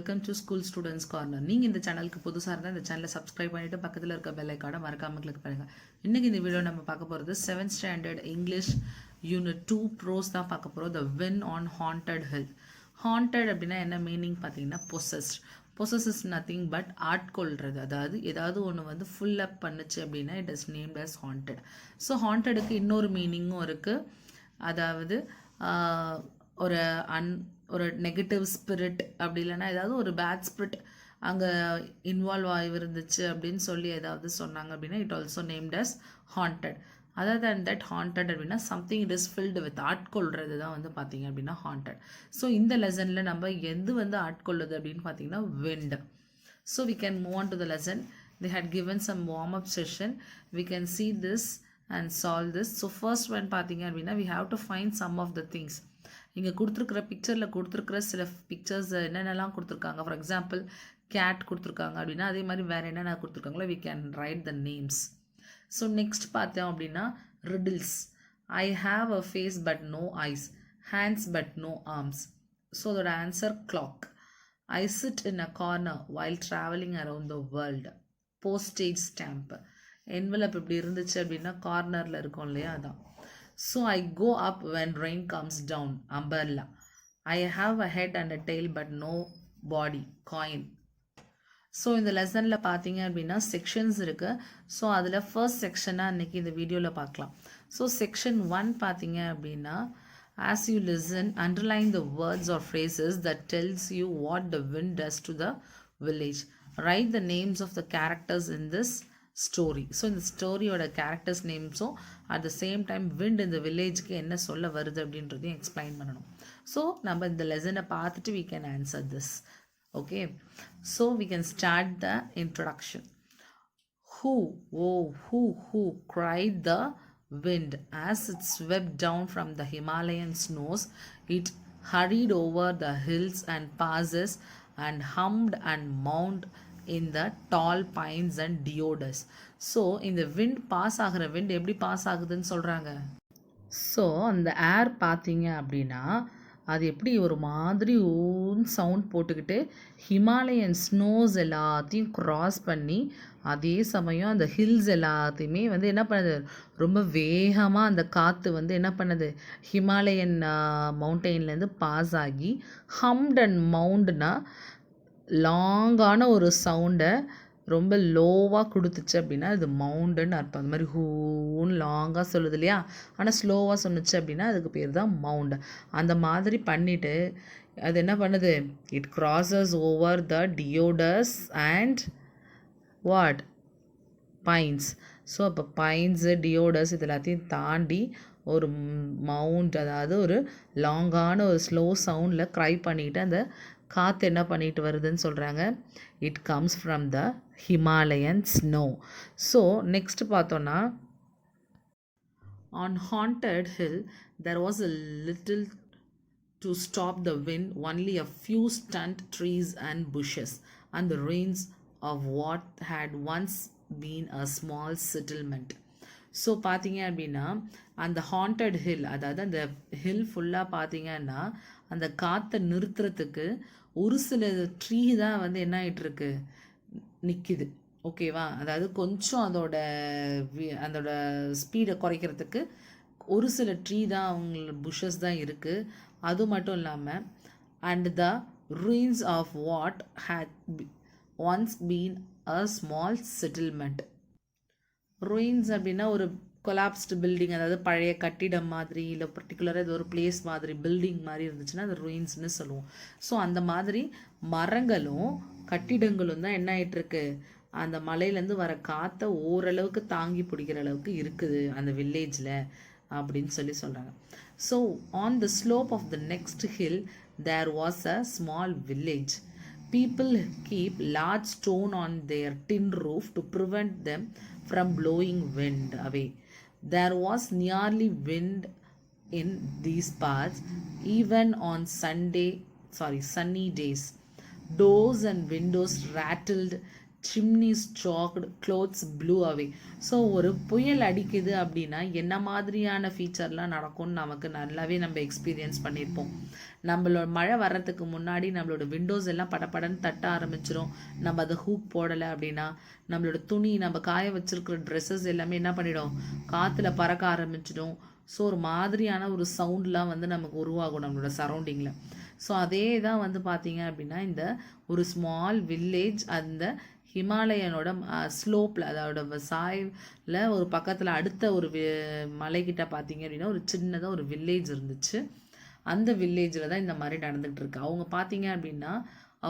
Welcome to school students corner. நீங்கள் இந்த சேனலுக்கு புதுசாக இருந்தால் இந்த சேனலை சப்ஸ்கிரைப் பண்ணிவிட்டு பக்கத்தில் இருக்க பெல் ஐக்கானை மறக்காமல் கிளிக் பண்ணுங்கள். இன்றைக்கி இந்த வீடியோ நம்ம பார்க்க போகிறது 7th standard English unit 2 pros தான் பார்க்க போகிறோம். The wind on haunted hill. Haunted அப்படின்னா என்ன மீனிங் பார்த்தீங்கன்னா possessed. Possess is nothing but ஆட்கொள்றது. அதாவது ஏதாவது ஒன்று வந்து ஃபுல் அப் பண்ணுச்சு அப்படின்னா it is named as haunted. So ஹாண்டடுக்கு இன்னொரு மீனிங்கும் இருக்குது. அதாவது ஒரு நெகட்டிவ் ஸ்பிரிட் அப்படி இல்லைன்னா ஏதாவது ஒரு பேட் ஸ்பிரிட் அங்கே இன்வால்வ் ஆகிருந்துச்சு அப்படின்னு சொல்லி ஏதாவது சொன்னாங்க அப்படின்னா it also named as haunted. Other than that haunted அப்படின்னா something it is filled with ஆட்கொள்றது தான் வந்து பார்த்தீங்க அப்படின்னா ஹாண்டட். ஸோ இந்த லெசனில் நம்ம எது வந்து ஆட்கொள்ளுது அப்படின்னு பார்த்தீங்கன்னா wind. So we can move on to the lesson. They had given some warm-up session. We can see this and solve this. So first one பார்த்தீங்க அப்படின்னா we have to find some of the things. இங்கே கொடுத்துருக்குற பிக்சரில் கொடுத்துருக்குற சில pictures என்னென்னலாம் கொடுத்துருக்காங்க. For example gate கொடுத்துருக்காங்க அப்படின்னா அதே மாதிரி வேறு என்னென்ன கொடுத்துருக்காங்களோ we can write the names. So next பார்த்தோம் அப்படின்னா riddles. I have a face but no eyes, hands but no arms. So அதோட answer clock. I sit in a corner while travelling around the world. Postage stamp. Envelope இப்படி இருந்துச்சு அப்படின்னா கார்னரில் இருக்கும் இல்லையா, அதான். So I go up when rain comes down, umbrella. I have a head and a tail but no body, coin. So இந்த லெசனில் பார்த்தீங்க அப்படின்னா செக்ஷன்ஸ் இருக்குது. ஸோ அதில் ஃபர்ஸ்ட் செக்ஷனாக இன்றைக்கி இந்த வீடியோவில் பார்க்கலாம். ஸோ செக்ஷன் 1 பார்த்தீங்க அப்படின்னா as you listen, underline the words or phrases that tells you what the wind does to the village. Write the names of the characters in this story. So இந்த ஸ்டோரியோட characters நேம்ஸும் at the same time wind இந்த வில்லேஜ்க்கு என்ன சொல்ல வருது அப்படின்றதையும் explain பண்ணணும். ஸோ நம்ம இந்த லெசனை பார்த்துட்டு we can answer this. Okay, so we can start the introduction. Who, oh who cried the wind as it swept down from the Himalayan snows. It hurried over the hills and passes and hummed and moaned in the tall pines and deodars. So இந்த wind pass ஆகிற wind எப்படி pass ஆகுதுன்னு சொல்கிறாங்க. So அந்த ஏர் பார்த்தீங்க அப்படின்னா அது எப்படி ஒரு மாதிரி ஓன் சவுண்ட் போட்டுக்கிட்டு ஹிமாலயன் ஸ்னோஸ் எல்லாத்தையும் க்ராஸ் பண்ணி அதே சமயம் அந்த ஹில்ஸ் எல்லாத்தையுமே வந்து என்ன பண்ணுது, ரொம்ப வேகமாக அந்த காற்று வந்து என்ன பண்ணுது ஹிமாலயன் மவுண்டெயின்லேருந்து பாஸ் ஆகி ஹம்ட் அண்ட் மவுண்ட்னா லாங்கான ஒரு சவுண்டை ரொம்ப லோவாக கொடுத்துச்சு அப்படின்னா இது மவுண்டுன்னு அர்த்தம். அந்த மாதிரி ஹூன்னு லாங்காக சொல்லுது இல்லையா, ஆனால் ஸ்லோவாக சொன்னுச்சு அப்படின்னா அதுக்கு பேர் தான் மவுண்டு. அந்த மாதிரி பண்ணிவிட்டு அது என்ன பண்ணுது, it crosses over the deodars and what pines. So அப்போ பைன்ஸு டியோடர்ஸ் இது எல்லாத்தையும் தாண்டி ஒரு மவுண்ட், அதாவது ஒரு லாங்கான ஒரு ஸ்லோ சவுண்டில் க்ரை பண்ணிவிட்டு அந்த காற்று என்ன பண்ணிட்டு வருதுன்னு சொல்கிறாங்க. It comes from the Himalayan snow. So next பார்த்தோன்னா on haunted hill there was a little to stop the wind, only a few stunted trees and bushes and the ruins of what had once been a small settlement. So பார்த்தீங்க அப்படின்னா அந்த haunted hill, அதாவது அந்த hill ஃபுல்லாக பார்த்தீங்கன்னா அந்த காற்றை நிறுத்துறதுக்கு ஒரு சில ட்ரீ தான் வந்து என்ன ஆகிட்டுருக்கு நிற்கிது. ஓகேவா, அதாவது கொஞ்சம் அதோட ஸ்பீடை குறைக்கிறதுக்கு ஒரு சில ட்ரீ தான் அவங்க புஷஸ் தான் இருக்குது. அது மட்டும் இல்லாமல் and the ruins of what had once been a small settlement. ruins அப்படின்னா ஒரு கொலாப்ஸ்டு பில்டிங், அதாவது பழைய கட்டிடம் மாதிரி இல்லை பர்டிகுலராக இது ஒரு பிளேஸ் மாதிரி பில்டிங் மாதிரி இருந்துச்சுன்னா அது ruinsன்னு சொல்லுவோம். ஸோ அந்த மாதிரி மரங்களும் கட்டிடங்களும் தான் என்ன ஆகிட்டுருக்கு அந்த மலையிலேருந்து வர காற்றை ஓரளவுக்கு தாங்கி பிடிக்கிற அளவுக்கு இருக்குது அந்த வில்லேஜில் அப்படின்னு சொல்கிறாங்க. So on the slope of the next hill there was a small village. People keep large stone on their tin roof to prevent them from blowing wind away. There was nearly wind in these parts even on sunny days. Doors and windows rattled, chimneys chalked, clothes blew away. So ஒரு புயல் அடிக்குது அப்படின்னா என்ன மாதிரியான ஃபீச்சர்லாம் நடக்கும்னு நமக்கு நல்லாவே நம்ம எக்ஸ்பீரியன்ஸ் பண்ணியிருப்போம். நம்மளோட மழை வர்றதுக்கு முன்னாடி நம்மளோட விண்டோஸ் எல்லாம் படப்படன்னு தட்ட ஆரம்பிச்சிரும். நம்ம அதை ஹூக் போடலை அப்படின்னா நம்மளோட துணி, நம்ம காய வச்சிருக்கிற ட்ரெஸ்ஸஸ் எல்லாமே என்ன பண்ணிடும், காற்றுல பறக்க ஆரம்பிச்சிடும். ஸோ ஒரு மாதிரியான ஒரு சவுண்ட்லாம் வந்து நமக்கு உருவாகும் நம்மளோட சரௌண்டிங்கில். ஸோ அதே தான் வந்து பார்த்தீங்க அப்படின்னா இந்த ஒரு ஸ்மால் வில்லேஜ் அந்த ஹிமாலயனோட ஸ்லோப்பில், அதோட சாயில் ஒரு பக்கத்தில் அடுத்த ஒரு மலைக்கிட்ட பார்த்தீங்க அப்படின்னா ஒரு சின்னதாக ஒரு வில்லேஜ் இருந்துச்சு. அந்த வில்லேஜில் தான் இந்த மாதிரி நடந்துகிட்டு இருக்கு. அவங்க பார்த்தீங்க அப்படின்னா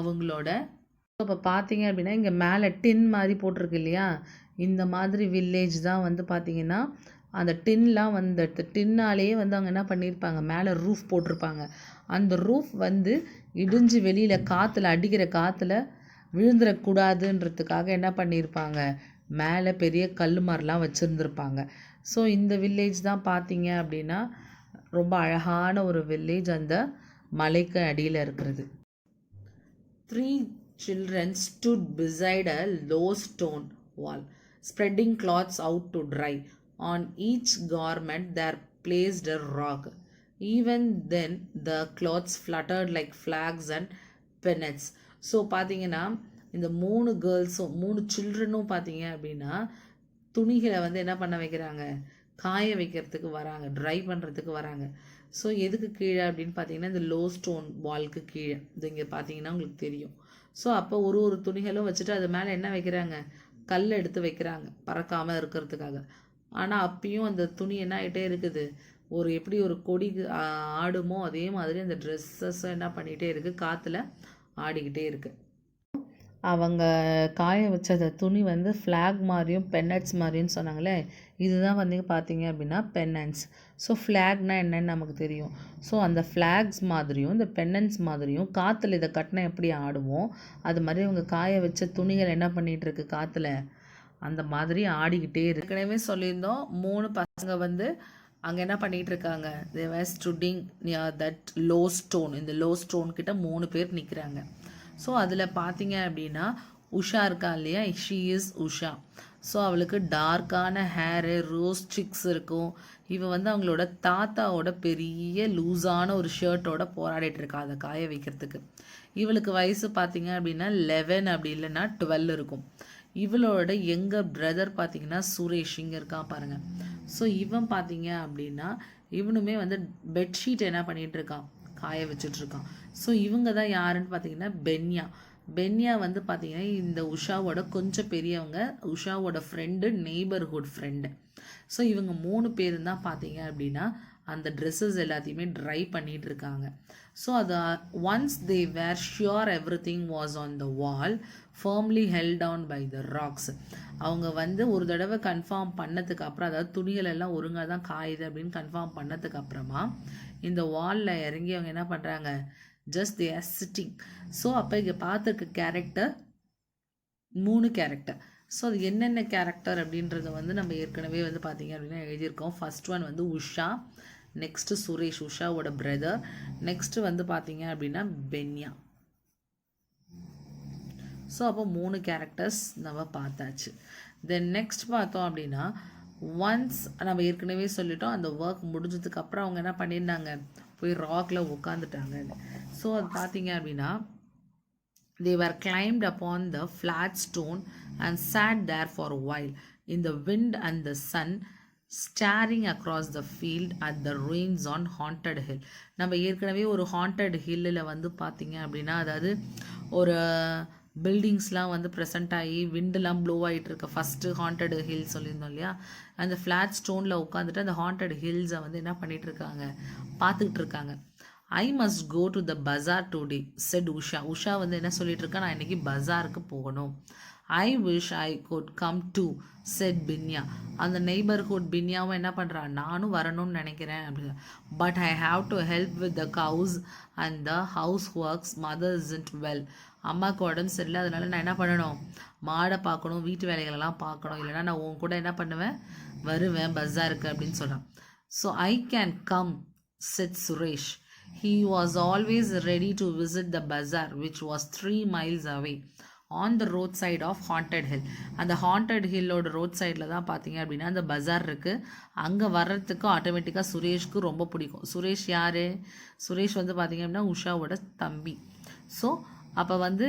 அவங்களோட இப்போ பார்த்தீங்க அப்படின்னா இங்கே மேலே டின் மாதிரி போட்டிருக்கு இல்லையா, இந்த மாதிரி வில்லேஜ் தான் வந்து பார்த்தீங்கன்னா அந்த டின்லாம் வந்து டின்னாலேயே வந்து அவங்க என்ன பண்ணியிருப்பாங்க, மேலே ரூஃப் போட்டிருப்பாங்க. அந்த ரூஃப் வந்து இடிஞ்சு வெளியில் காற்றுல அடிக்கிற காற்றுல விழுந்துடக்கூடாதுன்றதுக்காக என்ன பண்ணியிருப்பாங்க, மேலே பெரிய கல் மாதிரிலாம் வச்சுருந்துருப்பாங்க. ஸோ இந்த வில்லேஜ் தான் பார்த்தீங்க அப்படின்னா ரொம்ப அழகான ஒரு வில்லேஜ் அந்த மலைக்கு அடியில் இருக்கிறது. 3 children stood beside a low stone wall, spreading cloths out to dry. On each garment there placed a rock. Even then the cloths fluttered like flags and pennants. So பார்த்தீங்கன்னா இந்த 3 கேர்ள்ஸும் 3 சில்ட்ரனும் பார்த்தீங்க அப்படின்னா துணிகளை வந்து என்ன பண்ண வைக்கிறாங்க, காய வைக்கிறதுக்கு வராங்க, ட்ரை பண்ணுறதுக்கு வராங்க. ஸோ எதுக்கு கீழே அப்படின்னு பார்த்தீங்கன்னா இந்த லோ ஸ்டோன் வால்க்கு கீழே, இது இங்கே பார்த்தீங்கன்னா உங்களுக்கு தெரியும். ஸோ அப்போ ஒரு துணிகளும் வச்சுட்டு அது மேலே என்ன வைக்கிறாங்க, கல் எடுத்து வைக்கிறாங்க பறக்காமல் இருக்கிறதுக்காக. ஆனால் அப்பயும் அந்த துணி என்ன ஆகிட்டே இருக்குது, எப்படி ஒரு கொடி ஆடுமோ அதே மாதிரி அந்த ட்ரெஸ்ஸஸும் என்ன பண்ணிகிட்டே இருக்குது, காற்றுல ஆடிக்கிட்டே இருக்குது. அவங்க காய வச்ச அந்த துணி வந்து ஃப்ளாக் மாதிரியும் பென்னட்ஸ் மாதிரியும் சொன்னாங்களே, இதுதான் வந்து பார்த்தீங்க அப்படின்னா பென்னன்ஸ். ஸோ ஃப்ளாக்னால் என்னன்னு நமக்கு தெரியும். ஸோ அந்த ஃப்ளாக்ஸ் மாதிரியும் இந்த பென்னன்ஸ் மாதிரியும் காற்றுல இதை கட்டினா எப்படி ஆடுவோம், அது மாதிரி அவங்க காய வச்ச துணிகள் என்ன பண்ணிகிட்டு இருக்கு, காற்றுல அந்த மாதிரி ஆடிக்கிட்டே இருக்கு. ஏற்கனவே சொல்லியிருந்தோம் 3 பசங்க வந்து அங்கே என்ன பண்ணிகிட்டு இருக்காங்க, தே வேர் ஸ்டுடிங் நியர் தட் லோ ஸ்டோன். இந்த லோ ஸ்டோன் கிட்ட 3 பேர் நிற்கிறாங்க. ஸோ அதில் பார்த்தீங்க அப்படின்னா உஷா இருக்கா இல்லையா, ஷீ இஸ் உஷா. ஸோ அவளுக்கு டார்க்கான ஹேரு, ரோஸ் சிக்ஸ் இருக்கும். இவன் வந்து அவங்களோட தாத்தாவோட பெரிய லூஸான ஒரு ஷர்ட்டோட போராடிட்டு இருக்கா அதை காய வைக்கிறதுக்கு. இவளுக்கு வயசு பார்த்தீங்க அப்படின்னா 11 அப்படி இல்லைன்னா 12 இருக்கும். இவளோட எங்கள் பிரதர் பார்த்தீங்கன்னா சுரேஷ் இங்கே இருக்கான் பாருங்கள். ஸோ இவன் பார்த்தீங்க அப்படின்னா இவனுமே வந்து பெட்ஷீட் என்ன பண்ணிகிட்டு இருக்கான், காய வச்சுட்ருக்கான். ஸோ இவங்க தான் யாருன்னு பார்த்தீங்கன்னா பென்யா வந்து பார்த்தீங்கன்னா இந்த உஷாவோட கொஞ்சம் பெரியவங்க, உஷாவோட ஃப்ரெண்டு, நெய்பர்ஹுட் ஃப்ரெண்டு. ஸோ இவங்க 3 பேர் தான் பார்த்தீங்க அப்படின்னா அந்த ட்ரெஸ்ஸஸ் எல்லாத்தையுமே ட்ரை பண்ணிகிட்டு இருக்காங்க. ஸோ அது once they were sure everything was on the wall firmly held down by the rocks. அவங்க வந்து ஒரு தடவை கன்ஃபார்ம் பண்ணதுக்கு அப்புறம், அதாவது துணிகள் எல்லாம் ஒழுங்காக தான் காயுது அப்படின்னு கன்ஃபார்ம் பண்ணதுக்கு அப்புறமா இந்த வாலில் இறங்கி அவங்க என்ன பண்ணுறாங்க, just they are sitting. So அப்போ இங்கே பார்த்துருக்க கேரக்டர் 3 கேரக்டர். ஸோ அது என்னென்ன கேரக்டர் அப்படின்றத வந்து நம்ம ஏற்கனவே வந்து பார்த்தீங்க அப்படின்னா எழுதியிருக்கோம். ஃபர்ஸ்ட் ஒன் வந்து உஷா, நெக்ஸ்ட்டு சுரேஷ் உஷாவோட பிரதர், நெக்ஸ்ட்டு வந்து பார்த்தீங்க அப்படின்னா பென்யா. ஸோ அப்போ 3 கேரக்டர்ஸ் நம்ம பார்த்தாச்சு. தென் நெக்ஸ்ட் பார்த்தோம் அப்படின்னா ஒன்ஸ் நம்ம ஏற்கனவே சொல்லிட்டோம் அந்த ஒர்க் முடிஞ்சதுக்கு அப்புறம் அவங்க என்ன பண்ணியிருந்தாங்க, போய் ராக்கில் உட்காந்துட்டாங்க. ஸோ அது பார்த்தீங்க அப்படின்னா they were climbed upon the flat stone and sat there for a while in the wind and the sun, staring across the field at the ruins on haunted hill. நம்ம ஏற்கனவே ஒரு ஹாண்டட் ஹில்லில் வந்து பார்த்தீங்க அப்படின்னா, அதாவது ஒரு பில்டிங்ஸ்லாம் வந்து ப்ரெசென்ட் ஆகி விண்டெலாம் ப்ளோ ஆகிட்டு இருக்க ஃபஸ்ட்டு ஹாண்டட் ஹில் சொல்லியிருந்தோம் இல்லையா, அந்த ஃப்ளாட் ஸ்டோனில் உட்காந்துட்டு அந்த ஹாண்டட் ஹில்ஸை வந்து என்ன பண்ணிகிட்டு இருக்காங்க, பார்த்துக்கிட்டு இருக்காங்க. I must go to the bazaar today, said Usha. Usha வந்து என்ன சொல்லிட்டு இருக்கா, நான் இன்னைக்கு பஜாருக்கு போகணும். I wish I could come too, said பின்யா. அந்த நெய்பர்ஹுட் பின்யாவும் என்ன பண்ணுறா, நானும் வரணும்னு நினைக்கிறேன் அப்படின்னு. But I have to help with the cows and the houseworks. Mother isn't well. அம்மாவுக்கு உடம்பு சரியில்லை, அதனால நான் என்ன பண்ணணும், மாடை பார்க்கணும், வீட்டு வேலைகளெல்லாம் பார்க்கணும், இல்லைனா நான் உன் கூட என்ன பண்ணுவேன், வருவேன் பஜாருக்கு அப்படின்னு சொன்னான். So I can come, said Suresh. He was always ready to visit the bazaar, which was 3 miles away. On the road side of haunted hill. அந்த ஹாண்டட் ஹில்லோட ரோட் சைடில் தான் பார்த்தீங்க அப்படின்னா அந்த பஜார் இருக்குது. அங்கே வர்றதுக்கு ஆட்டோமேட்டிக்காக சுரேஷ்க்கு ரொம்ப பிடிக்கும். சுரேஷ் யார்? சுரேஷ் வந்து பார்த்தீங்க அப்படின்னா உஷாவோட தம்பி. ஸோ அப்போ வந்து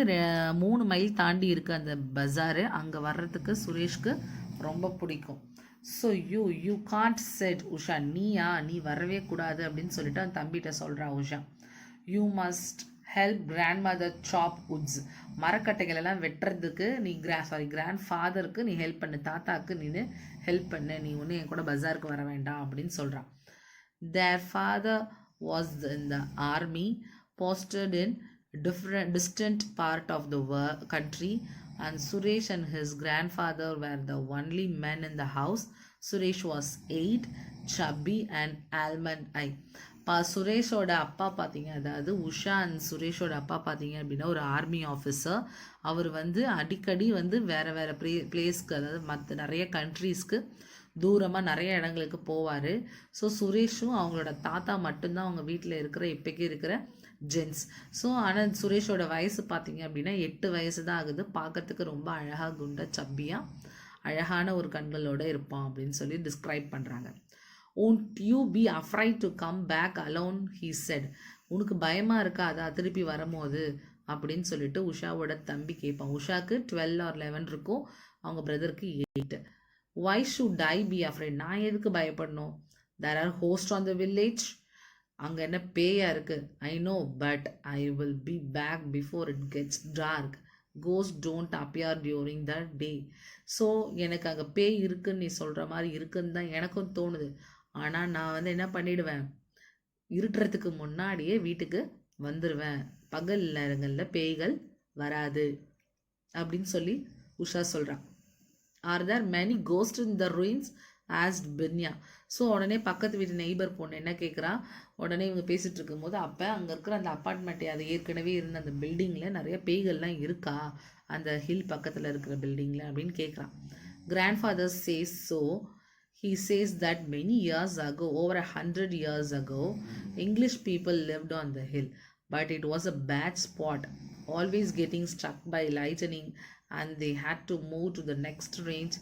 3 மைல் தாண்டி இருக்குது அந்த பஜாரு. அங்கே வர்றதுக்கு சுரேஷ்க்கு ரொம்ப பிடிக்கும். So you can't said Usha, நீ வரவே கூடாது அப்படின்னு சொல்லிட்டு அந்த தம்பிகிட்ட சொல்கிறா Usha. You must help grandmother chop woods, மரக்கட்டைகள் எல்லாம் வெட்டுறதுக்கு நீ கிராண்ட் ஃபாதருக்கு நீ ஹெல்ப் பண்ணு, தாத்தாக்கு நீ ஹெல்ப் பண்ணு, நீ ஒன்று என் கூட பஜாருக்கு வர வேண்டாம் அப்படின்னு சொல்கிறான். Their father was in the army, posted in distant part of the country, and Suresh and his grandfather were the only men in the house. Suresh was 8, chubby and almond eye. சுரேஷோட அப்பா பார்த்தீங்க, அதாவது Usha and சுரேஷோட அப்பா பார்த்தீங்க அப்படின்னா ஒரு army officer. அவர் வந்து அடிக்கடி வந்து வேறு வேறு பிளேஸ்க்கு, அதாவது மற்ற நிறைய கண்ட்ரீஸ்க்கு தூரமாக நிறைய இடங்களுக்கு போவார். ஸோ சுரேஷும் அவங்களோட தாத்தா மட்டும்தான் அவங்க வீட்டில் இருக்கிற இப்போக்கி இருக்கிற ஜென்ஸ். ஸோ ஆனால் சுரேஷோட வயசு பார்த்தீங்க அப்படின்னா 8 வயசு தான் ஆகுது. பார்க்கறதுக்கு ரொம்ப அழகாக குண்ட சப்பியாக அழகான ஒரு கண்களோடு இருப்பான் அப்படின்னு சொல்லி டிஸ்கிரைப் பண்ணுறாங்க. Won't you be afraid to come back alone, he said. உனக்கு பயமாக இருக்காதா திருப்பி வரும்போது அப்படின்னு சொல்லிட்டு உஷாவோட தம்பி கேட்பான். உஷாக்கு 12 or 11 இருக்கும், அவங்க பிரதருக்கு 8. Why should I be afraid? நான் எதுக்கு பயப்படணும்? There are hosts on the village. அங்கே என்ன பேயா இருக்குது? I know, but I will be back before it gets dark. Ghosts don't appear during the day. So எனக்கு அங்கே பேய் இருக்குன்னு நீ சொல்கிற மாதிரி இருக்குன்னு தான் எனக்கும் தோணுது. ஆனால் நான் வந்து என்ன பண்ணிடுவேன், இருட்டுறதுக்கு முன்னாடியே வீட்டுக்கு வந்துடுவேன். பகல் நேரங்களில் பேய்கள் வராது அப்படின்னு சொல்லி உஷா சொல்கிறான். Are there many ghosts in the ruins? asked Binya. So உடனே பக்கத்து வீட்டு நெய்பர் பொண்ணு என்ன கேட்குறா, உடனே இவங்க பேசிகிட்டு இருக்கும்போது அப்போ அங்கே இருக்கிற அந்த அப்பார்ட்மெண்ட்டே, அது ஏற்கனவே இருந்த அந்த பில்டிங்கில் நிறைய பேய்கள்லாம் இருக்கா அந்த ஹில் பக்கத்தில் இருக்கிற பில்டிங்கில் அப்படின்னு கேட்குறான். Grandfather says so. He says that many years ago, over 100 years ago, English people lived on the hill, but it was a bad spot, always getting struck by lightning, and they had to move to the next range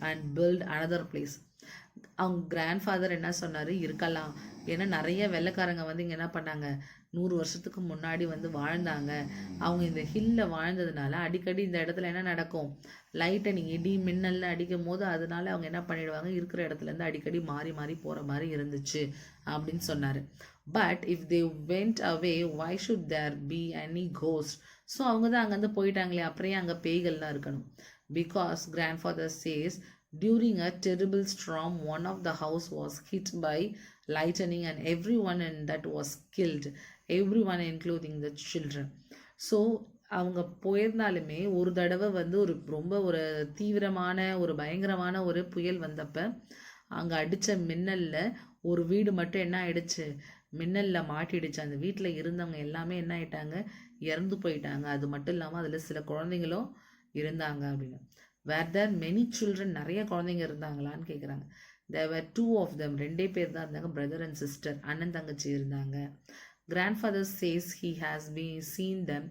and build another place. அவங்க grandfather என்ன சொன்னார், இருக்கலாம், ஏன்னா நிறைய வெள்ளைக்காரங்க வந்து இங்கே என்ன பண்ணாங்க, 100 வருஷத்துக்கு முன்னாடி வந்து வாழ்ந்தாங்க. அவங்க இந்த ஹில்லில் வாழ்ந்ததுனால அடிக்கடி இந்த இடத்துல என்ன நடக்கும், லைட்டனிங் இடி மின்னல்னு அடிக்கும் போது அதனால அவங்க என்ன பண்ணிடுவாங்க, இருக்கிற இடத்துலேருந்து அடிக்கடி மாறி மாறி போகிற மாதிரி இருந்துச்சு அப்படின்னு சொன்னார். But if they went away why should there be any ghost? So அவங்க தான் அங்கேருந்து போயிட்டாங்களே, அப்புறம் அங்கே பேய்கள்லாம் இருக்கணும். Because grandfather says during a terrible storm, one of the house was hit by lightning and everyone in that was killed, everyone including the children. So அவங்க போயிருந்தாலுமே ஒரு தடவை வந்து ரொம்ப ஒரு தீவிரமான ஒரு பயங்கரமான ஒரு புயல் வந்தப்போ அங்கே அடித்த மின்னலில் ஒரு வீடு மட்டும் என்ன ஆயிடுச்சு, மின்னலில் மாட்டிடுச்சு. அந்த வீட்டில் இருந்தவங்க எல்லாமே என்ன ஆயிட்டாங்க, இறந்து போயிட்டாங்க. அது மட்டும் இல்லாமல் அதில் சில குழந்தைங்களும் இருந்தாங்க அப்படின்னு. Were there many children? நிறைய குழந்தைங்க இருந்தாங்களான்னு கேட்குறாங்க. There were 2 of them. 2 பேர் தான் இருந்தாங்க, பிரதர் அண்ட் சிஸ்டர், அண்ணன் தங்கச்சி இருந்தாங்க. Grandfather says he has seen them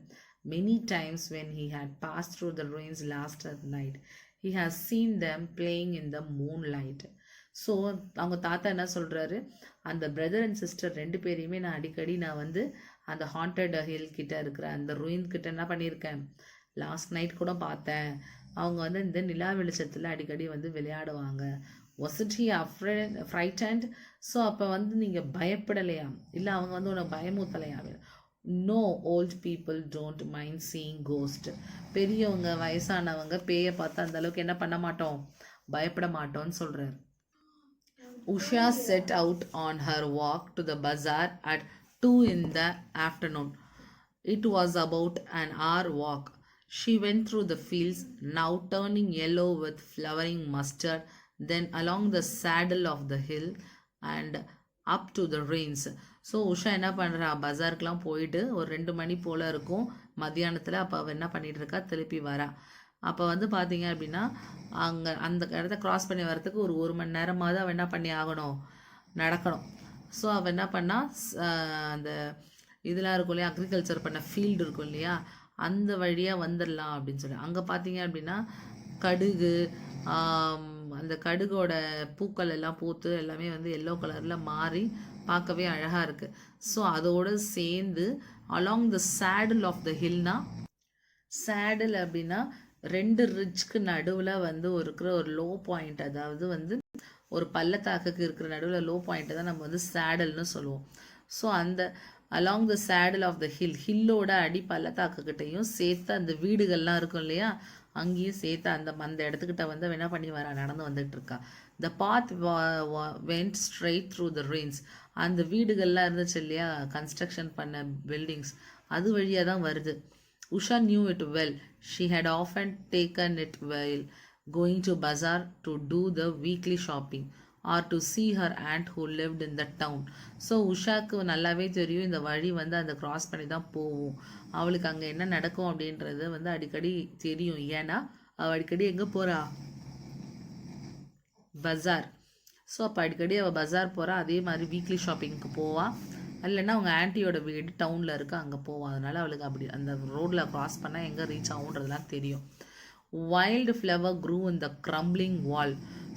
many times when he had passed through the ruins last night. He has seen them playing in the moonlight. So அவங்க தாத்தா என்ன சொல்கிறாரு, அந்த பிரதர் அண்ட் சிஸ்டர் 2 பேரையுமே நான் அடிக்கடி வந்து அந்த ஹாண்டட் ஹில் கிட்ட இருக்கிற அந்த ruin கிட்ட என்ன பண்ணியிருக்கேன், லாஸ்ட் நைட் கூட பார்த்தேன். அவங்க வந்து இந்த நிலா வெளிச்சத்தில் அடிக்கடி வந்து விளையாடுவாங்க. wasn't he frightened? ஸோ அப்போ வந்து நீங்கள் பயப்படலையா, இல்லை அவங்க வந்து உனக்கு பயமூத்தலையா? No, old people don't mind seeing ghost. பெரியவங்க வயசானவங்க பேயை பார்த்து அந்த அளவுக்கு என்ன பண்ண மாட்டோம், பயப்பட மாட்டோம்னு சொல்கிறார். Usha set out on her walk to the bazaar at 2 in the afternoon. It was about an hour walk. She went through the fields, now turning yellow with flowering mustard, then along the saddle of the hill and up to the ruins. So Usha என்ன பண்ணுறா, பஜாருக்கெலாம் போயிட்டு ஒரு 2 மணி போல் இருக்கும் மத்தியானத்தில். அப்போ அவள் என்ன பண்ணிகிட்டு இருக்கா, திருப்பி வரா. அப்போ வந்து பார்த்தீங்க அப்படின்னா அங்கே அந்த இடத்த க்ராஸ் பண்ணி வரத்துக்கு ஒரு மணி நேரமாவது அவள் என்ன பண்ணி ஆகணும், நடக்கணும். ஸோ அவள் என்ன பண்ணால் அந்த இதெல்லாம் இருக்கும் இல்லையா, அக்ரிகல்ச்சர் பண்ண ஃபீல்டு இருக்கும் இல்லையா, அந்த வழியாக வந்துடலாம் அப்படின்னு சொல்லி அங்கே பார்த்தீங்க அப்படின்னா கடுகு அந்த கடுகோட பூக்கள் எல்லாம் பூத்து எல்லாமே வந்து எல்லோ கலரில் மாறி பார்க்கவே அழகாக இருக்குது. ஸோ அதோடு சேர்ந்து along the saddle of the ஹில்னா, சேடில் அப்படின்னா 2 ரிட்ஜ்க்கு நடுவில் வந்து இருக்கிற ஒரு லோ பாயிண்ட், அதாவது வந்து ஒரு பள்ளத்தாக்குக்கு இருக்கிற நடுவில் லோ பாயிண்ட்டை தான் நம்ம வந்து சேடல்னு சொல்லுவோம். ஸோ அந்த along the saddle of the ஹில்லோட அடி பள்ளத்தாக்குக்கிட்டையும் சேர்த்து அந்த வீடுகள்லாம் இருக்கும் இல்லையா, அங்கேயும் சேர்த்து அந்த இடத்துக்கிட்ட வந்து என்ன பண்ணி நடந்து வந்துட்டு இருக்கா. The path went straight through the ruins. அந்த வீடுகள்லாம் இருந்துச்சு இல்லையா, கன்ஸ்ட்ரக்ஷன் பண்ண பில்டிங்ஸ், அது வழியாக தான் வருது. Usha knew it well. She had often taken it while going to bazaar to do the weekly shopping or to see her aunt who lived in the town. So உஷாக்கு நல்லாவே தெரியும் இந்த வழி வந்து அந்த கிராஸ் பண்ணி தான் போகும். அவளுக்கு அங்கே என்ன நடக்கும் அப்படின்றது வந்து அடிக்கடி தெரியும். ஏன்னா அவள் அடிக்கடி எங்கே போகிறா, பஜார். ஸோ அப்போ அடிக்கடி அவள் பஜார் போகிறா. அதே மாதிரி வீக்லி ஷாப்பிங்க்கு போவாள். இல்லைன்னா அவங்க ஆன்ட்டியோட வீடு டவுனில் இருக்குது, அங்கே போவான். அதனால் அவளுக்கு அப்படி அந்த ரோட்டில் க்ராஸ் பண்ணால் எங்கே ரீச் ஆகுன்றதுலாம் தெரியும். வைல்டு ஃப்ளவர் க்ரூ இந்த க்ரம்பிளிங் வால்.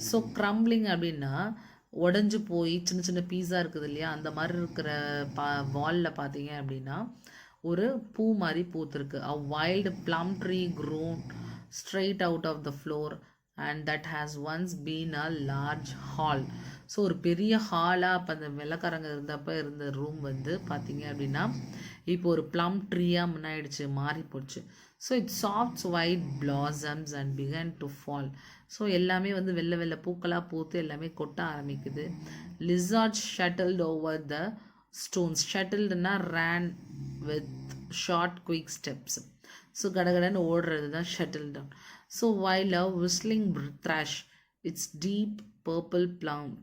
ஸோ க்ரம்பிளிங் அப்படின்னா உடஞ்சி போய் சின்ன சின்ன பீஸா இருக்குது இல்லையா, அந்த மாதிரி இருக்கிற வாலில் பார்த்தீங்க அப்படின்னா ஒரு பூ மாதிரி பூத்துருக்கு. A wild plum tree grew straight out of the floor and that has once been a large hall. So ஒரு பெரிய ஹாலாக அப்போ அந்த வெள்ளக்காரங்க இருந்தப்போ இருந்த ரூம் வந்து பார்த்தீங்க அப்படின்னா இப்போ ஒரு ப்ளம் ட்ரீயாக முன்னாடிச்சு, மாறி போச்சு. So it soft white blossoms and began to fall. So எல்லாமே வந்து வெள்ளை வெள்ளை பூக்களாக பூத்து எல்லாமே கொட்ட ஆரம்பிக்குது. Lizard shuttled over the stones. ஷட்டில்டுனா ran with short quick steps. So கடகடன்னு ஓடுறது தான் shuttle down. So while a whistling thrush, its deep purple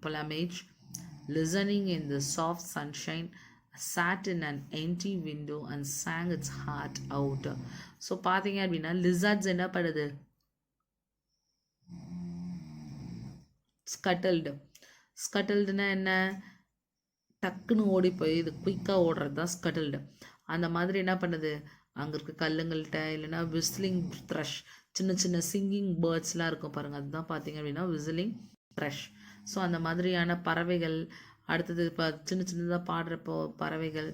plumage, listening in the soft sunshine, sat in an empty window and sang its heart out. So பார்த்தீங்க அப்படின்னா lizards என்ன பண்ணுது, ஸ்கட்டில்டுனா என்ன, டக்குன்னு ஓடி போய் இது குயிக்காக ஓடுறது தான் ஸ்கட்டில்டு. அந்த மாதிரி என்ன பண்ணுது, அங்கே இருக்க கல்லுங்கள்கிட்ட இல்லைன்னா விஸ்லிங் த்ரஷ், சின்ன சின்ன சிங்கிங் பேர்ட்ஸ்லாம் இருக்கும் பாருங்கள், அதுதான் பார்த்தீங்க அப்படின்னா விசிலிங் த்ரஷ். ஸோ அந்த மாதிரியான பறவைகள். அடுத்தது இப்போ சின்ன சின்னதாக பாடுற பறவைகள்.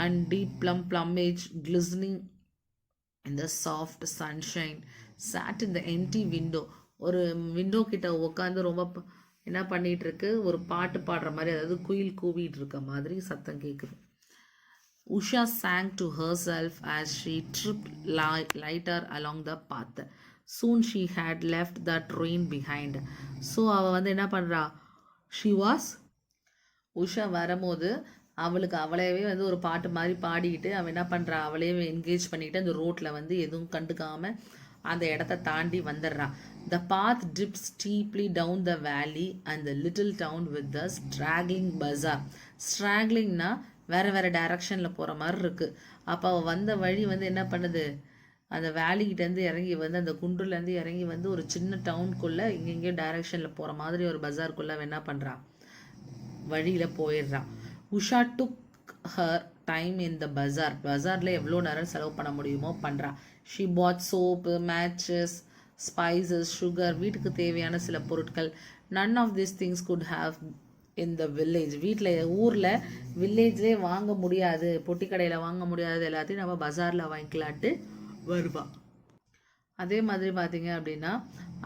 And deep plumage glistening in the soft sunshine, sat in the empty window. ஒரு விண்டோ கிட்ட உட்காந்து ரொம்ப என்ன பண்ணிகிட்டு இருக்கு, ஒரு பாட்டு பாடுற மாதிரி, அதாவது குயில் கூவிட்டு இருக்க மாதிரி சத்தம் கேட்குது. Usha sang to herself as she tripped lighter along the path. Soon she had left that rain behind. So அவள் வந்து என்ன பண்ணுறா, உஷா வரும்போது அவளுக்கு அவளையவே வந்து ஒரு பாட்டு மாதிரி பாடிக்கிட்டு அவள் என்ன பண்ணுறா, அவளையே என்கேஜ் பண்ணிக்கிட்டு அந்த ரோட்டில் வந்து எதுவும் கண்டுக்காமல் அந்த இடத்த தாண்டி வந்துடுறான். The path dipped steeply down the valley and the little town with the straggling bazaar. Stragglingனா வேறு வேறு டைரக்ஷனில் போகிற மாதிரி இருக்குது. அப்போ அவள் வந்த வழி வந்து என்ன பண்ணுது, அந்த வேலிக்கிட்டேருந்து இறங்கி வந்து அந்த குன்றுலேருந்து இறங்கி வந்து ஒரு சின்ன டவுனுக்குள்ளே இங்கெங்கேயோ டைரக்ஷனில் போகிற மாதிரி ஒரு பஜாருக்குள்ளே என்ன பண்ணுறான், வழியில் போயிடுறான். Usha took her time in the பஜாரில் எவ்வளோ நேரம் செலவு பண்ண முடியுமோ பண்ணுறா. She bought soap, matches, spices, sugar, வீட்டுக்கு தேவையான சில பொருட்கள். None of this things could have in the village. ஊரில் வில்லேஜ்லேயே வாங்க முடியாது, பொட்டி கடையில் வாங்க முடியாது, எல்லாத்தையும் நம்ம பஜாரில் வாங்கிக்கலான்ட்டு வருவா. அதே மாதிரி பார்த்தீங்க அப்படின்னா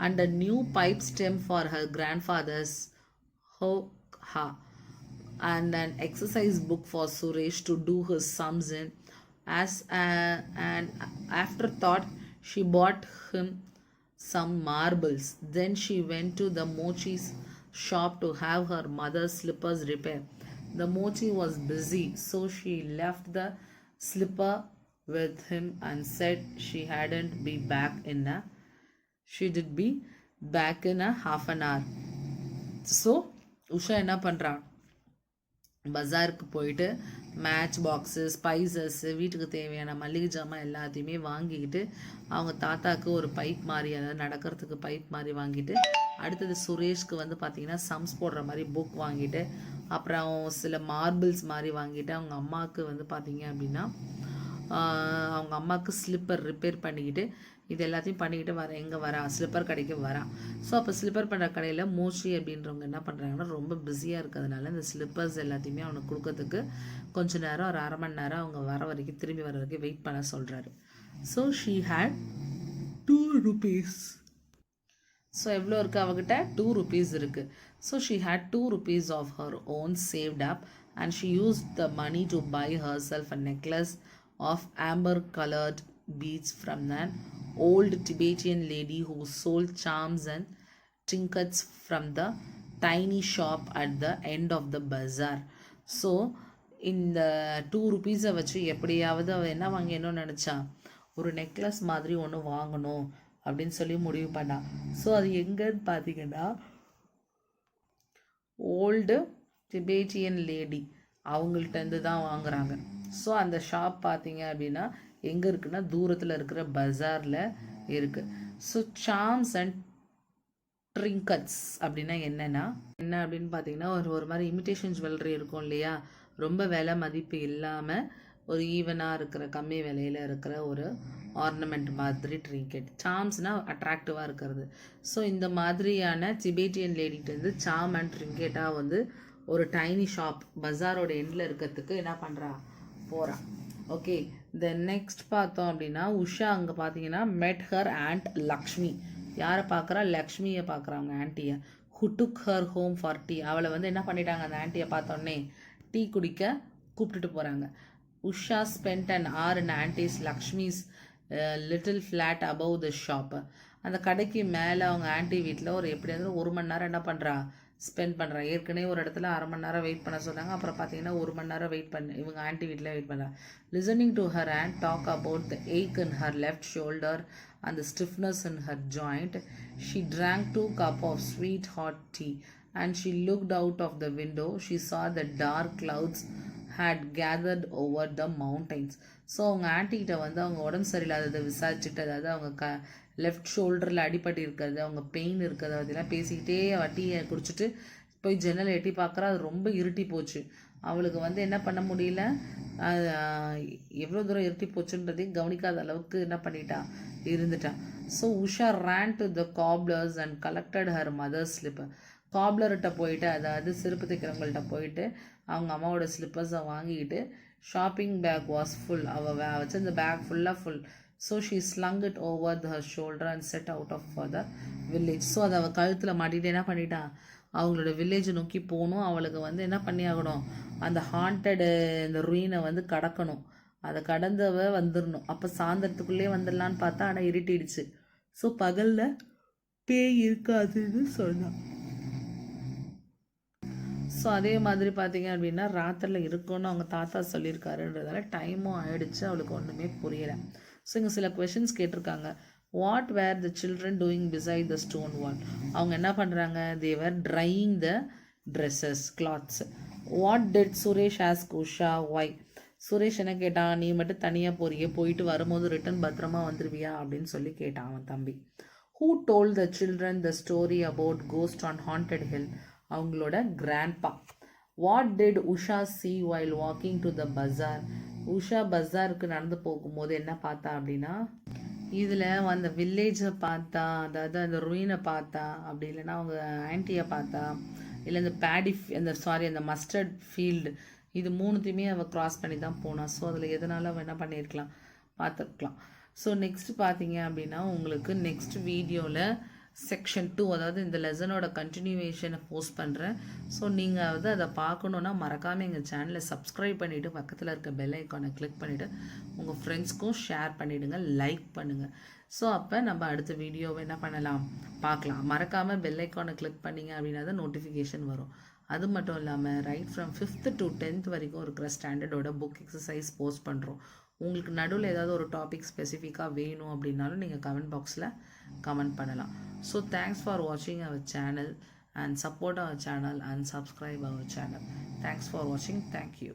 and a new pipe stem for her grandfather's ஹா and an exercise book for Suresh to do his sums in. As an afterthought, she bought him some marbles. Then she went to the mochi's shop to have her mother's slippers repaired. The mochi was busy, so she left the slipper with him and said she hadn't be back in a half an hour. So Usha என்ன பண்ணுறான், பஜாருக்கு போயிட்டு match box, spices, வீட்டுக்கு தேவையான மளிகை ஜாமான் எல்லாத்தையுமே வாங்கிக்கிட்டு அவங்க தாத்தாவுக்கு ஒரு பைப் மாதிரி, அதாவது நடக்கிறதுக்கு பைப் மாதிரி வாங்கிட்டு, அடுத்தது சுரேஷ்க்கு வந்து பார்த்திங்கன்னா சம்ஸ் போடுற மாதிரி புக் வாங்கிட்டு, அப்புறம் சில மார்பிள்ஸ் மாதிரி வாங்கிட்டு, அவங்க அம்மாவுக்கு வந்து பார்த்திங்க அப்படின்னா அவங்க அம்மாவுக்கு ஸ்லிப்பர் ரிப்பேர் பண்ணிக்கிட்டு இது எல்லாத்தையும் பண்ணிக்கிட்டு எங்கே வரா, ஸ்லிப்பர் கடைக்கு வரான். ஸோ அப்போ ஸ்லிப்பர் பண்ணுற கடையில் மோஸ்ட்லி அப்படின்றவங்க என்ன பண்ணுறாங்கன்னா ரொம்ப பிஸியாக இருக்கிறதுனால இந்த ஸ்லிப்பர்ஸ் எல்லாத்தையுமே அவனுக்கு கொடுக்கறதுக்கு கொஞ்சம் நேரம் ஒரு 1/2 மணி நேரம் அவங்க வர வரைக்கும் திரும்பி வர வரைக்கும் வெயிட் பண்ண சொல்கிறாரு. So she had 2 rupees. So எவ்வளோ இருக்குது அவகிட்ட? 2 rupees இருக்குது. So she had 2 rupees of her own saved up and she used the money to buy herself a necklace of amber colored beads from an old Tibetan lady who sold charms and trinkets from the tiny shop at the end of the bazaar. So இந்த 2 rupees வச்சு எப்படியாவது அவள் என்ன வாங்கணும்னு நினச்சா, ஒரு necklace மாதிரி ஒன்று வாங்கணும் அப்படின்னு சொல்லி முடிவு பண்ணா. ஸோ அது எங்கன்னு பார்த்தீங்கன்னா ஓல்டு டிபேட்டியன் லேடி அவங்கள்ட்டேருந்து தான் வாங்குறாங்க. ஸோ அந்த ஷாப் பார்த்தீங்க அப்படின்னா எங்கே இருக்குன்னா தூரத்தில் இருக்கிற பஜாரில் இருக்குது. ஸோ சார்ம்ஸ் அண்ட் ட்ரிங்கட்ஸ் அப்படின்னா என்ன அப்படின்னு பார்த்தீங்கன்னா ஒரு மாதிரி இமிட்டேஷன் ஜுவல்லரி இருக்கும் இல்லையா, ரொம்ப விலை மதிப்பு இல்லாமல் ஒரு ஈவனாக இருக்கிற கம்மி விலையில் இருக்கிற ஒரு ஆர்னமெண்ட் மாதிரி ட்ரிங்கெட். சார்ம்ஸ்னால் அட்ராக்டிவாக இருக்கிறது. ஸோ இந்த மாதிரியான டிபேட்டியன் லேடிகிட்டேருந்து சார்ம் அண்ட் ட்ரிங்கெட்டாக வந்து ஒரு டைனி ஷாப் பஜாரோட எண்டில் இருக்கிறதுக்கு என்ன பண்ணுறா, போகிறா. ஓகே, தென் நெக்ஸ்ட் பார்த்தோம் அப்படின்னா உஷா அங்கே பார்த்தீங்கன்னா மெட் ஹர் ஆண்ட் லக்ஷ்மி. யாரை பார்க்குறா? லக்ஷ்மியை பார்க்குறாங்க, ஆன்ட்டியை. Who took her home for tea. அவளை வந்து என்ன பண்ணிட்டாங்க, அந்த ஆன்ட்டியை பார்த்தோன்னே டீ குடிக்க கூப்பிட்டுட்டு போகிறாங்க. Usha spend an hour in auntie's Lakshmi's little flat above the shop. அந்த கடைக்கு மேலே அவங்க ஆன்ட்டி வீட்டில் ஒரு எப்படியாவது 1 மணி நேரம் என்ன பண்ணுறா, ஸ்பெண்ட் பண்ணுறா. ஏற்கனவே ஒரு இடத்துல 1/2 மணி நேரம் வெயிட் பண்ண சொன்னாங்க. அப்புறம் பார்த்தீங்கன்னா 1 மணி நேரம் வெயிட் பண்ண இவங்க ஆன்ட்டி வீட்டில் வெயிட் பண்ணுறா. Listening to her aunt talk about the ache in her left shoulder and the stiffness in her joint. She drank 2 cups of sweet hot tea and she looked out of the window. She saw the dark clouds had gathered over the mountains. So அவங்க ஆன்ட்டிகிட்ட வந்து அவங்க உடம்பு சரியில்லாததை விசாரிச்சுட்டு, அதாவது அவங்க left ஷோல்டரில் அடிப்பட்டு இருக்கிறது, அவங்க பெயின் இருக்கிறத பற்றிலாம் பேசிக்கிட்டே வட்டியை குடிச்சிட்டு போய் ஜன்னல் எட்டி பார்க்குறா. அது ரொம்ப இருட்டி போச்சு. அவளுக்கு வந்து என்ன பண்ண முடியல, எவ்வளோ தூரம் இருட்டி போச்சுன்றதையும் கவனிக்காத அளவுக்கு என்ன பண்ணிட்டா, இருந்துட்டான். So Usha ran to the cobblers and collected her mother's slipper. காப்லர்கிட்ட போயிட்டு, அதாவது செருப்பு தைக்கிறவங்கள்ட்ட போயிட்டு அவங்க அம்மாவோட ஸ்லிப்பர்ஸை வாங்கிக்கிட்டு ஷாப்பிங் பேக் வாஸ் ஃபுல். அவள் வச்சு அந்த பேக் ஃபுல்லாக full. So she slung it over her shoulder and set out off for the village. So அதை அவள் கழுத்தில் மாட்டிகிட்டு என்ன பண்ணிட்டான், அவங்களோட வில்லேஜை நோக்கி போகணும். அவளுக்கு வந்து என்ன பண்ணி ஆகணும், அந்த ஹாண்டடு இந்த ruin-ஐ வந்து கடக்கணும். அதை கடந்தவ வந்துடணும். அப்போ சாயந்தரத்துக்குள்ளே வந்துடலான்னு பார்த்தா, ஆனால் இருட்டிடுச்சு. ஸோ பகலில் பேய் இருக்காதுன்னு சொன்னான். ஸோ அதே மாதிரி பார்த்தீங்க அப்படின்னா ராத்திரில் இருக்கும்னு அவங்க தாத்தா சொல்லியிருக்காருன்றதால டைமும் ஆயிடுச்சு. அவளுக்கு ஒன்றுமே புரியலை. ஸோ இங்கே சில கொஷின்ஸ் கேட்டிருக்காங்க. What were the children doing beside the stone wall. அவங்க என்ன பண்ணுறாங்க, they were drying the dresses clothes. What did Suresh ask Usha why. சுரேஷ் என்ன கேட்டான், நீ மட்டும் தனியாக போறியே, போயிட்டு வரும்போது ரிட்டன் பத்திரமா வந்துடுவியா அப்படின்னு சொல்லி கேட்டான் அவன் தம்பி. Who told the children the story about ghost on haunted hill. அவங்களோட grandpa. What did Usha see while walking to the bazaar. Usha பஜாருக்கு நடந்து போகும்போது என்ன பார்த்தா அப்படின்னா, இதில் அந்த வில்லேஜை பார்த்தா, அதாவது அந்த ruin-ஐ பார்த்தா, அப்படி இல்லைன்னா அவங்க ஆன்ட்டியை பார்த்தா, இல்லை இந்த அந்த மஸ்டர்ட் ஃபீல்டு, இது 3த்தையுமே அவள் க்ராஸ் பண்ணி தான் போனான். ஸோ அதில் எதனால அவள் என்ன பண்ணியிருக்கலாம், பார்த்துருக்கலாம். ஸோ நெக்ஸ்ட் பார்த்தீங்க அப்படின்னா உங்களுக்கு நெக்ஸ்ட் வீடியோவில் செக்ஷன் 2, அதாவது இந்த லெசனோட கண்டினியூவேஷனை போஸ்ட் பண்ணுறேன். ஸோ நீங்கள் வந்து அதை பார்க்கணுன்னா மறக்காமல் எங்கள் சேனலை சப்ஸ்கிரைப் பண்ணிவிட்டு பக்கத்தில் இருக்க பெல் ஐக்கானை கிளிக் பண்ணிவிட்டு உங்கள் ஃப்ரெண்ட்ஸ்க்கும் ஷேர் பண்ணிவிடுங்க, லைக் பண்ணுங்கள். ஸோ அப்போ நம்ம அடுத்த வீடியோவை என்ன பண்ணலாம், பார்க்கலாம். மறக்காமல் பெல் ஐக்கானை கிளிக் பண்ணிங்க அப்படின்னா தான் நோட்டிஃபிகேஷன் வரும். அது மட்டும் இல்லாமல் right from 5th to 10th வரைக்கும் இருக்கிற ஸ்டாண்டர்டோட புக் எக்ஸசைஸ் போஸ்ட் பண்ணுறோம். உங்களுக்கு நடுவில் ஏதாவது ஒரு டாபிக் ஸ்பெசிஃபிக்காக வேணும் அப்படின்னாலும் நீங்கள் கமெண்ட் பாக்ஸில் கமெண்ட் பண்ணலாம். ஸோ தேங்க்ஸ் ஃபார் வாட்சிங் our channel and support our channel and subscribe our channel. Thanks for watching. Thank you.